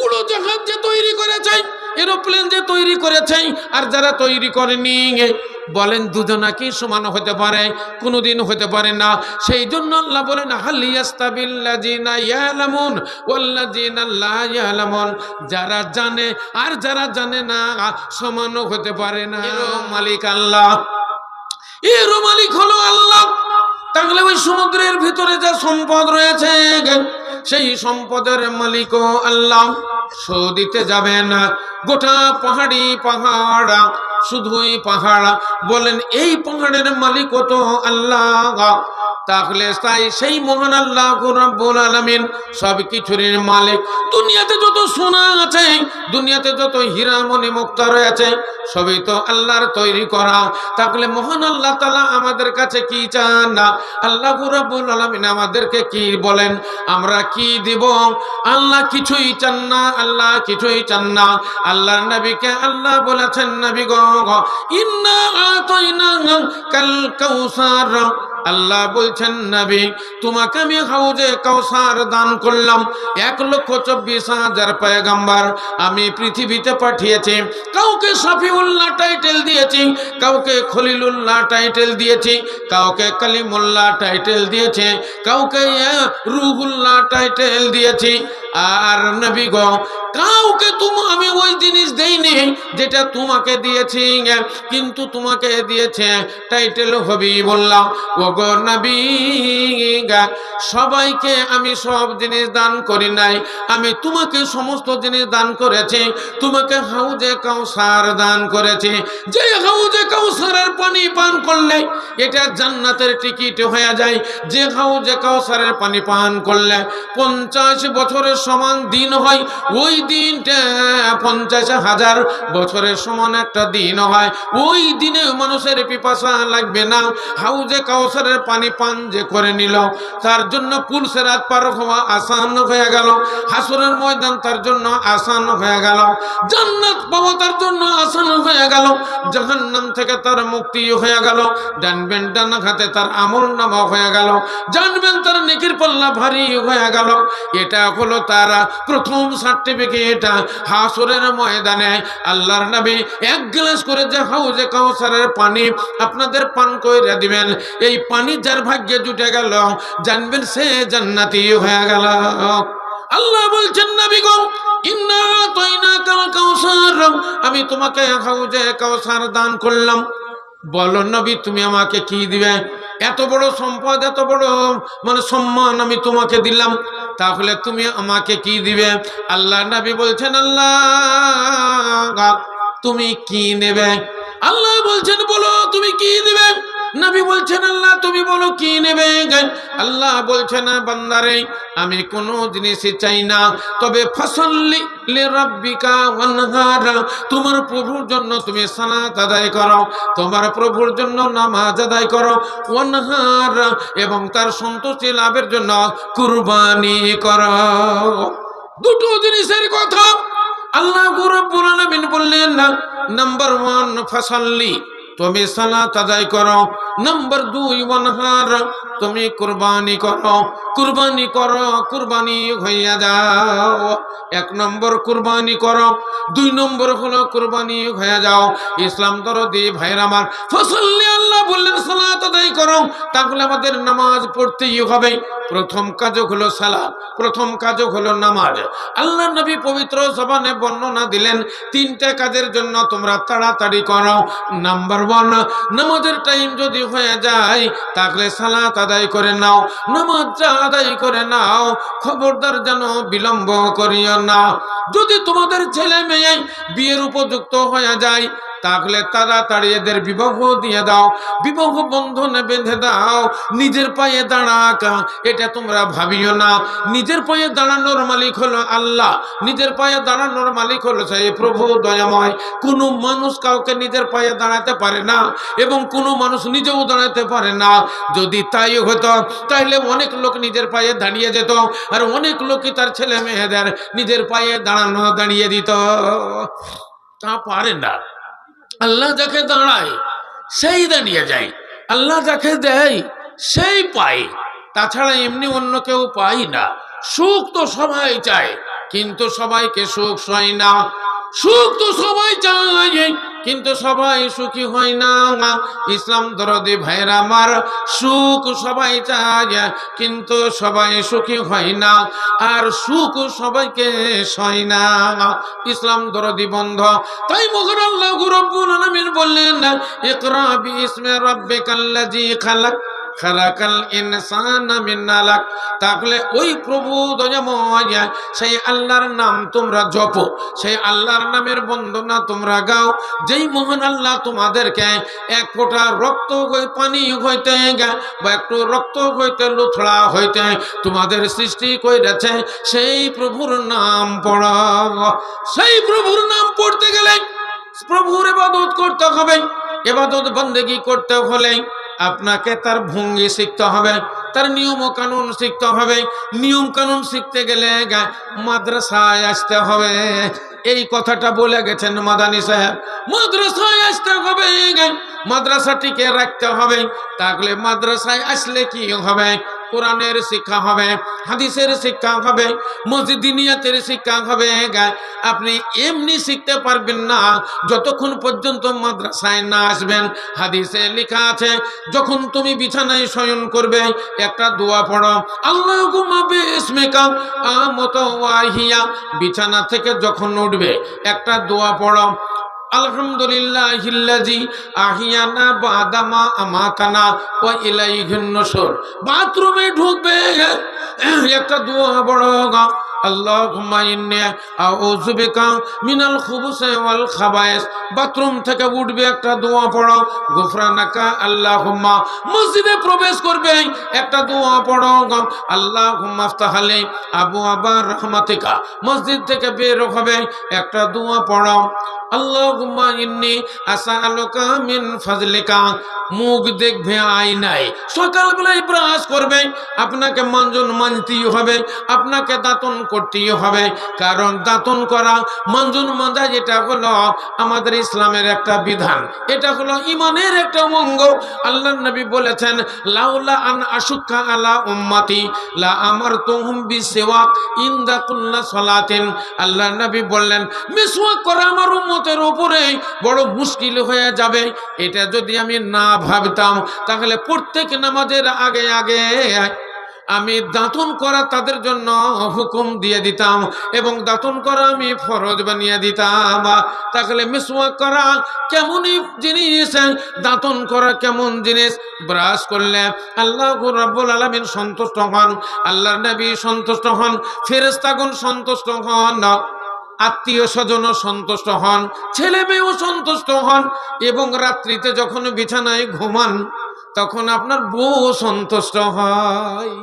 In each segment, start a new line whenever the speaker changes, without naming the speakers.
উড়োজাহাজ যে তৈরি করেছে, এরোপ্লেন যে তৈরি করেছে, আর যারা তৈরি করেনি, বলেন দুজনা কি সমান হতে পারে? কোনোদিন হতে পারে না। সেই জন্য আল্লাহ বলেন হাল ইয়াস্তাবিল্লাযিনা ইয়ালামুন ওয়াল্লাযিনা লা ইয়ালামুন, যারা জানে আর যারা জানে না সমান হতে পারে না। এর মালিক আল্লাহ, এর মালিক হলো আল্লাহ। তাহলে ওই সমুদ্রের ভিতরে যা সম্পদ রয়েছে, সেই সম্পদের মালিকও আল্লাহ। শো দিতে যাবেন গোটা পাহাড়, শুধুই পাহাড়, বলেন এই পাহাড়ের মালিকও তো আল্লাহ। তাহলে তাই সেই মহান আল্লাহ রাব্বুল আলামিন সব কিছুর মালিক। দুনিয়াতে যত সোনা আছে, দুনিয়াতে যত হীরা মণি মুক্তা রয়েছে, সবই তো আল্লাহর তৈরি করা। তাহলে মহান আল্লাহ তাআলা আমাদের কাছে কি চান না? আল্লাহ রাব্বুল আলামিন আমাদেরকে কি বলেন, আমরা কি দিব? আল্লাহ কিছুই চান না, আল্লাহ কিছুই চান না। আল্লাহর নবীকে আল্লাহ বলেছেন, নবী গো ইন্না আতাইনাকাল কাউসার, আল্লাহ বলছেন নবী তোমাকে আমি হাউজে কাউসার দান করলাম। 1,24,000 পয়গম্বর আমি পৃথিবীতে পাঠিয়েছি। কাউকে শফিউল্লাহ টাইটেল দিয়েছি, কাউকে খলিলুল্লাহ টাইটেল দিয়েছি, কাউকে কালিমুল্লাহ টাইটেল দিয়েছে, কাউকে রুহুল্লাহ টাইটেল দিয়েছি। আর নবী গো কাউকে আমি ওই জিনিস দেইনি যেটা তোমাকে দিয়েছি, কিন্তু তোমাকে দিয়েছে টাইটেল হাবিবুল্লাহ। ওগো নবী সবাইকে আমি সব জিনিস দান করি নাই, আমি তোমাকে সমস্ত জিনিস দান করেছি। তোমাকে হাউজে কাউসার দান করেছি, যে হাউজে কাউসারের পানি পান করলে এটা জান্নাতের টিকিট হয়ে যায়। যে হাউজে কাউসারের পানি পান করলে 50 বছরের সমান দিন হয়, ওই দিনটা 50,000 বছরের সমান একটা দিন হয়। ওই দিনে মানুষের পিপাসা লাগবে না। হাউজে কাউসারের পানি পান যে করে নিল, তার জন্য পুল সিরাত পার হওয়া আসান হয়ে গেল, হাসরের ময়দান তার জন্য আসান হয়ে গেল, জান্নাত পাওয়া তার জন্য আসান হয়ে গেল, জাহান্নাম থেকে তার মুক্তি হয়ে গেল, জানবেন ডান হাতে তার আমলনামা হয়ে গেল, জানবেন তার নেকির পাল্লা ভারী হয়ে গেল। এটা হলো তার প্রথম সার্টিফিকেট। হাসরের ময়দানে আল্লাহর নবী 1 গ্লাস করে যে হাউজে কাউসারের পানি আপনাদের পান করে দিবেন, এই পানি যার ভাগ্যে জুটে গেল, জানবেন সে জান্নাতি হয়ে গেল। আল্লাহ বলছেন নবী গো ইন্না আতাইনাকাল কাউসার, আমি তোমাকে হাউজে কাউসার দান করলাম। বলো নবী তুমি আমাকে কি দিবে? এত বড় সম্পদ, এত বড় সম্মান আমি তোমাকে দিলাম, তাহলে তুমি আমাকে কি দিবে? আল্লাহ নবী বলছেন আল্লাহ তুমি কি নেবে? আল্লাহ বলছেন বলো তুমি কি দিবে? নবী বলছেন আল্লাহ তুমি বলো কি নেবে? আল্লাহ বলছেন বান্দারে আমি কোনো জিনিসই চাই না, তবে ফাসাল্লি লিরাব্বিকা ওয়ানহার, তোমার প্রভুর জন্য তুমি সালাত আদায় করো, তোমার প্রভুর জন্য নামাজ আদায় করো, ওয়ানহার এবং তার সন্তুষ্টি লাভের জন্য কুরবানি করো। দুটো জিনিসের কথা আল্লাহ রাব্বুল আলামিন বললেন। নাম্বার 1 ফাসাল্লি, তুমি সালাত আদায় করো। নাম্বার 2 ওয়ানহার, তুমি কুরবানি করো। কুরবানি করো, কুরবানি হইয়া যাও। 1 নম্বর কুরবানি করো, 2 নম্বর হলো কুরবানি হয়ে যাও। ইসলাম দরদি ভাইরা আমার, ফাসাল্লি আল্লাহ বললেন সালাত আদায় করো, তাহলে আমাদের নামাজ পড়তেই হবে। প্রথম কাজ হলো সালাত, প্রথম কাজ হলো নামাজ। আল্লাহ নবী পবিত্র জবানে বর্ণনা দিলেন 3টা কাজের জন্য তোমরা তাড়াতাড়ি করো। নাম্বার 1 নামাজের টাইম যদি হয়ে যায় তাহলে সালাত আদায় করে নাও, নামাজটা আদায় করে নাও, খবরদার যেন বিলম্ব করিও না। যদি তোমাদের ছেলে মেয়ে বিয়ের উপযুক্ত হয়ে যায় তাহলে তাড়াতাড়ি এদের বিবাহ দিয়ে দাও, বিবাহ বন্ধনে বেঁধে দাও। নিজের পায়ে দাঁড়াক এটা তোমরা ভাবিও না। নিজের পায়ে দাঁড়ানোর মালিক হলো আল্লাহ, নিজের পায়ে দাঁড়ানোর মালিক হলো সেই প্রভু দয়াময়। কোনো মানুষ কাউকে নিজের পায়ে দাঁড়াতে পারে না এবং কোনো মানুষ নিজেও দাঁড়াতে পারে না। যদি তাই হতো তাহলে অনেক লোক নিজের পায়ে দাঁড়িয়ে যেত, আর অনেক লোকই তার ছেলে মেয়েদের নিজের পায়ে দাঁড়িয়ে দিত। তা পারে না। আল্লাহ যাকে দাঁড়ায় সেই দাঁড়িয়ে যায়, আল্লাহ যাকে দেয় সেই পায়, তাছাড়া এমনি অন্য কেউ পায় না। সুখ তো সবাই চায়, কিন্তু সবাইকে সুখ হয় না। সুখ তো সবাই চায়, কিন্তু সবাই সুখী হয় না। ইসলাম দরদি ভাইরা আমার, সুখ সবাই চায় কিন্তু সবাই সুখী হয় না, আর সুখ সবাইকে সয় না। ইসলাম দরদি বন্ধ। তাই মহান আল্লাহ রাব্বুল আলামিন বললেন, ইকরা বিইসমি রাব্বিকাল্লাযী খালাক খালাকাল ইনসানা মিন আলাক। তাহলে ওই প্রভু দয়াময় সেই আল্লাহর নাম তোমরা জপো, সেই আল্লাহর নামের বন্দনা তোমরা গাও, যেই মহান আল্লাহ তোমাদেরকে এক ফোঁটা রক্ত পানি হইতে বা একটু রক্ত হইতে লুথড়া হইতে তোমাদের সৃষ্টি করেছে, সেই প্রভুর নাম পড়ো। সেই প্রভুর নাম পড়তে গেলে প্রভুর ইবাদত করতে হবে। ইবাদত বন্দেগী করতে হলে আপনাকে তার ভঙ্গি শিখতে হবে, তার নিয়ম কানুন শিখতে হবে। নিয়ম কানুন শিখতে গেলে মাদ্রাসায় আসতে হবে। এই কথাটা বলে গেছেন মাদানী সাহেব, মাদ্রাসায় আসতে হবে, মাদ্রাসাটিকে রাখতে হবে। তাহলে মাদ্রাসায় আসলে কি হবে? কোরআনের শিক্ষা হবে, হাদিসের শিক্ষা হবে, মসজিদিনিয়াতের শিক্ষা হবে। আপনি এমনি শিখতে পারবেন না যতক্ষণ পর্যন্ত মাদ্রাসায় না আসবেন। হাদিসে লেখা আছে, যখন তুমি বিছানায় শয়ন করবে একটা দোয়া পড়ো, আল্লাহুম্মা বিসমিকা আমুতু ওয়া আহইয়া। বিছানা থেকে যখন উঠবে একটা দোয়া পড়ো, আলহামদুলিল্লাহিল্লাযী আহিয়ানা বাদামা আমাতানা ওয়া ইলাইহিন নুশুর। বাথরুমে ঢুকবে একটা দোয়া পড়ো, আল্লাহুম্মা ইন্নী আউযু বিকা মিনাল খুবুসি ওয়াল খাবায়েস। বাথরুম থেকে উঠবে একটা দোয়া পড়ো, গুফরানাকা আল্লাহুম্মা। মসজিদে প্রবেশ করবে একটা দোয়া পড়ো, আল্লাহুম্মা আফতাহ আলাই আবওয়াবা রাহমাতিকা। মসজিদ থেকে বের হবে একটা দোয়া পড়ো, আল্লাহুম্মা ইন্নী আসআলুকা মিন ফাজলিকা। মুখ দেখবে আয়নায়, সকালবেলায় ব্রাশ করবে, আপনাকে মানজন মানতেই হবে, আপনাকে দাঁতন করতেই হবে। কারণ দাঁতন করা, মানজন মাজা, এটা হলো আমাদের ইসলামের একটা বিধান, এটা হলো ইমানের একটা অঙ্গ। আল্লাহর নবী বলেছেন, লাউলা আন আশুক্কা আলা উম্মতি লা আমারতুহুম বিসওয়াক ইনদা কুল্লি সালাতিন। আল্লাহর নবী বললেন, মিসওয়াক করা আমার উম্মতের উপরে বড় মুশকিল হয়ে যাবে। এটা যদি আমি না ভাবতাম, তাহলে প্রত্যেক নামাজের আগে আগে আমি দাঁতন করা তাদের জন্য হুকুম দিয়ে দিতাম, এবং দাঁতন করা আমি ফরজ বানিয়ে দিতাম। তাহলে মিসওয়াক করা কেমনই জিনিস, দাঁতন করা কেমন জিনিস। ব্রাশ করলে আল্লাহ রাব্বুল আলামিন সন্তুষ্ট হন, আল্লাহর নবী সন্তুষ্ট হন, ফেরেশতাগণ সন্তুষ্ট হন, আত্মীয় স্বজনও সন্তুষ্ট হন, ছেলে মেয়েও সন্তুষ্ট হন, এবং রাত্রিতে যখন বিছানায় ঘুমান তখন আপনার বউ সন্তুষ্ট হয়।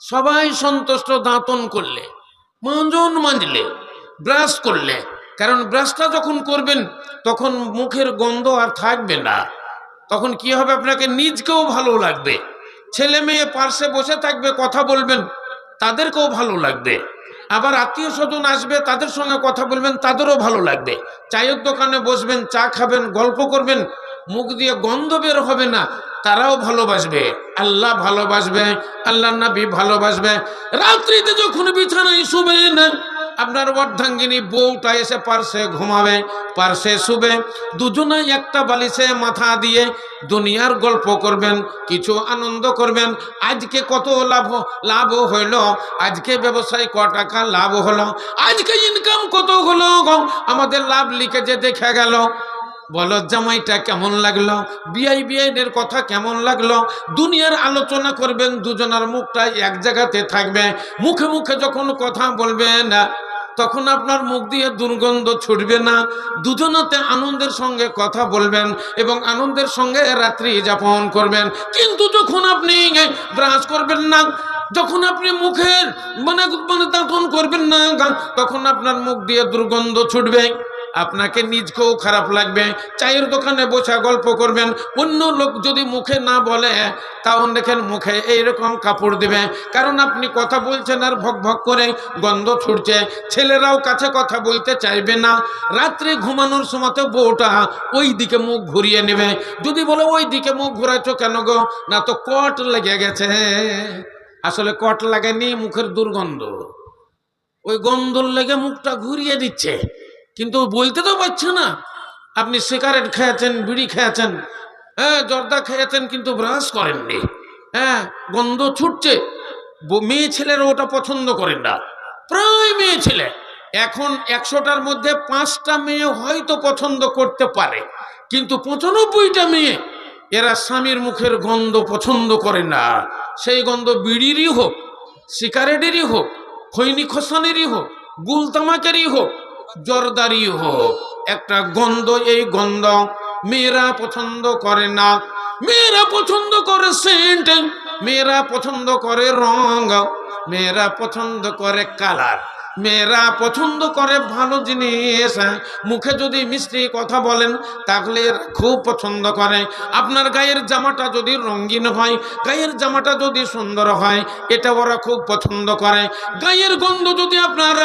সবাই সন্তুষ্ট দাঁতন করলে, মানজন মাজলে, ব্রাশ করলে। কারণ ব্রাশটা যখন করবেন তখন মুখের গন্ধ আর থাকবে না, তখন কি হবে, আপনাকে নিজকেও ভালো লাগবে, ছেলে মেয়ে পাশে বসে থাকবে, কথা বলবেন, তাদেরকেও ভালো লাগবে। আবার আত্মীয় স্বজন আসবে, তাদের সঙ্গে কথা বলবেন, তাদেরও ভালো লাগবে। চায়ের দোকানে বসবেন, চা খাবেন, গল্প করবেন, মুখ দিয়ে গন্ধ বের হবে না, তারাও ভালোবাসবে, আল্লাহ ভালোবাসবে, আল্লাহ নবী ভালোবাসবে। রাত্রিতে যখন বিছানায় শুবেন, আপনার অর্ধাঙ্গিনী বউটা এসে পার্শ্বে ঘুমাবে, পার্শ্বে শুবে, দুজনে একটা বালিশে মাথা দিয়ে দুনিয়ার গল্প করবেন, কিছু আনন্দ করবেন। আজকে কত লাভ হইল, আজকে ব্যবসায় ক টাকা লাভ হলো, আজকে ইনকাম কত হলো, আমাদের লাভ লিখে দেখে গেল। বলো জামাইটা কেমন লাগলো, বিআইনের কথা কেমন লাগলো, দুনিয়ার আলোচনা করবেন। দুজনের মুখটা এক জায়গাতে থাকবে, মুখে মুখে যখন কথা বলবেন তখন আপনার মুখ দিয়ে দুর্গন্ধ ছুটবে না। দুজনাতে আনন্দের সঙ্গে কথা বলবেন এবং আনন্দের সঙ্গে রাত্রি যাপন করবেন। কিন্তু যখন আপনি ব্রাশ করবেন না, যখন আপনি মুখের মানে দাঁতন করবেন না, তখন আপনার মুখ দিয়ে দুর্গন্ধ ছুটবে, আপনাকে নিজকেও খারাপ লাগবে। চায়ের দোকানে বসে গল্প করবেন, অন্য লোক যদি মুখে না বলে তাও দেখেন মুখে এইরকম কাপড় দেবে, কারণ আপনি কথা বলছেন আর ভক ভক করে গন্ধ ছুটছে। ছেলেরাও কাছে কথা বলতে চাইবে না। রাত্রে ঘুমানোর সময় বউটা ওই দিকে মুখ ঘুরিয়ে নেবে। যদি বলে ওই দিকে মুখ ঘুরাইছো কেন গো, না তো কট লেগে গেছে। আসলে কট লাগেনি, মুখের দুর্গন্ধ। ওই গন্ধর লেগে মুখটা ঘুরিয়ে দিচ্ছে, কিন্তু বলতে তো পারছে না। আপনি সিগারেট খেয়েছেন, বিড়ি খেয়েছেন, হ্যাঁ, জর্দা খেয়েছেন, কিন্তু ব্রাশ করেননি, হ্যাঁ, গন্ধ ছুটছে। মেয়ে ছেলেরা ওটা পছন্দ করেন না, প্রায় মেয়ে ছেলে। এখন 100টার মধ্যে 5টা মেয়ে হয়তো পছন্দ করতে পারে, কিন্তু 95টা মেয়ে এরা স্বামীর মুখের গন্ধ পছন্দ করে না। সেই গন্ধ বিড়িরই হোক, সিগারেটেরই হোক, খৈনি খসানেরই হোক, গুল তামাকেরই হোক, জর্দারই হোক, একটা গন্ধ, এই গন্ধ মেয়েরা পছন্দ করে না। মেয়েরা পছন্দ করে সেন্ট, মেয়েরা পছন্দ করে রং, মেয়েরা পছন্দ করে কালার, মেয়েরা পছন্দ করে ভালো জিনিস। মুখে যদি মিষ্টি কথা বলেন তাহলে খুব পছন্দ করে। আপনার গায়ের জামাটা যদি রঙিন হয়, গায়ের জামাটা যদি সুন্দর হয়, এটা ওরা খুব পছন্দ করে। গায়ের গন্ধ যদি আপনার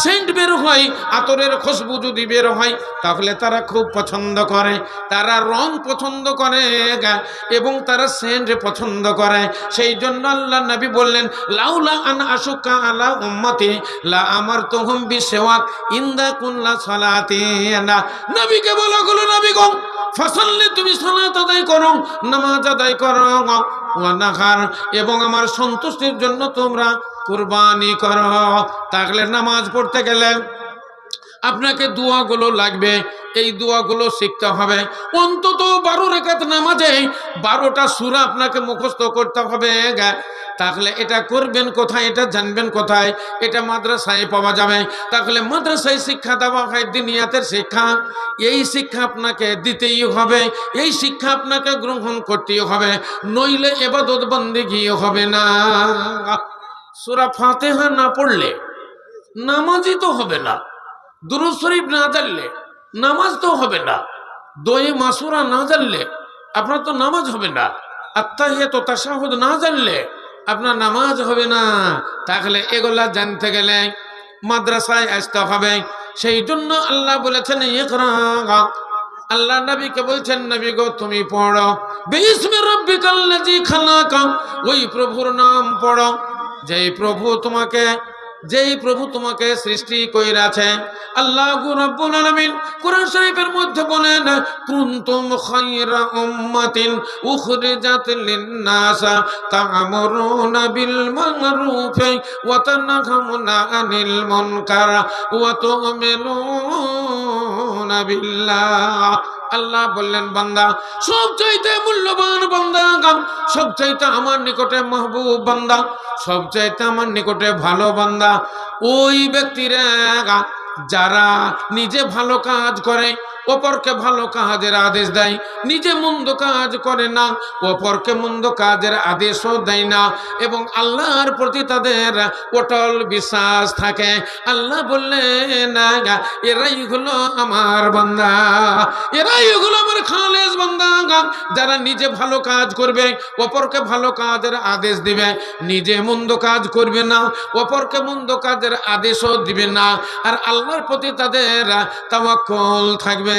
সেন্ট বের হয়, আতরের খুশবু যদি বের হয়, তাহলে তারা খুব পছন্দ করে। তারা রং পছন্দ করে এবং তারা সেন্ট পছন্দ করে। সেই জন্য আল্লাহ নবী বললেন, লাউলা আন আশুকা আলা উম্মতি লা আমারতুহুম বিসওয়াক ইনদা কুল্লা সালাতিন। নবীকে বলা হলো, নবী গো ফাসাল্লি, তুমি সালাত আদায় করো, নামাজ আদায় করো, ওয়া নাহার, এবং আমার সন্তুষ্টির জন্য তোমরা কুরবানি করো। তাহলে নামাজ পড়তে গেলে আপনাকে দোয়াগুলো লাগবে, এই দোয়াগুলো শিখতে হবে। অন্তত 12 রাকাত নামাজে 12টা সূরা আপনাকে মুখস্থ করতে হবে। তাহলে এটা করবেন কোথায়, এটা জানবেন কোথায়? এটা মাদ্রাসায় পাওয়া যাবে। তাহলে মাদ্রাসায় শিক্ষা দেওয়া হয় দিনিয়াতের শিক্ষা, এই শিক্ষা আপনাকে দিতেই হবে, এই শিক্ষা আপনাকে গ্রহণ করতেই হবে, নইলে ইবাদত বন্দেগী হবে না। সূরা ফাতিহা না পড়লে নামাজই তো হবে না, দুরূদ শরীফ না জানলে নামাজ তো হবে না, দোয়ে মাসুরা না জানলে আপনার তো নামাজ হবে না, আত্তাহিয়াত তাশাহুদ না জানলে আপনার নামাজ হবে না। তাহলে এগুলা জানতে গেলে মাদ্রাসায় আসতে হবে। সেই জন্য আল্লাহ বলেছেন ইকরা, আল্লাহ নবীকে বলছেন, নবী গো তুমি পড়ো বিসমি রাব্বিকাল্লাযী খালাক, ওই প্রভুর নাম পড়ো যেই প্রভু তোমাকে সৃষ্টি কইরাছে। আল্লাহু রাব্বুল আলামিন কোরআন শরীফের মধ্যে বলেন, কুনতুম খায়রা উম্মাতিন উখরিজাত লিন-নাস তা'মুরুনা বিল মা'রুফি ওয়া তানহাউনা আনিল মুনকার ওয়া তু'মিনুনা বিল্লাহ। আল্লাহ বললেন, বান্দা, সবচাইতে মূল্যবান বান্দা, সবচাইতে আমার নিকটে মাহবুব বান্দা, সবচাইতে আমার নিকটে ভালো বান্দা ওই ব্যক্তিরা যারা নিজে ভালো কাজ করে, অপরকে ভালো কাজের আদেশ দেয়, নিজে মন্দ কাজ করে না, অপরকে মন্দ কাজের আদেশও দেয় না, এবং আল্লাহর প্রতি তাদের অটল বিশ্বাস থাকে। আল্লাহ বললেন, এরাই হলো আমার বান্দা, এরাই হলো আমার খালেস বান্দা, যারা নিজে ভালো কাজ করবে, অপরকে ভালো কাজের আদেশ দিবে, নিজে মন্দ কাজ করবে না, অপরকে মন্দ কাজের আদেশও দিবে না, আর আল্লাহর প্রতি তাদের তাওয়াক্কুল থাকবে।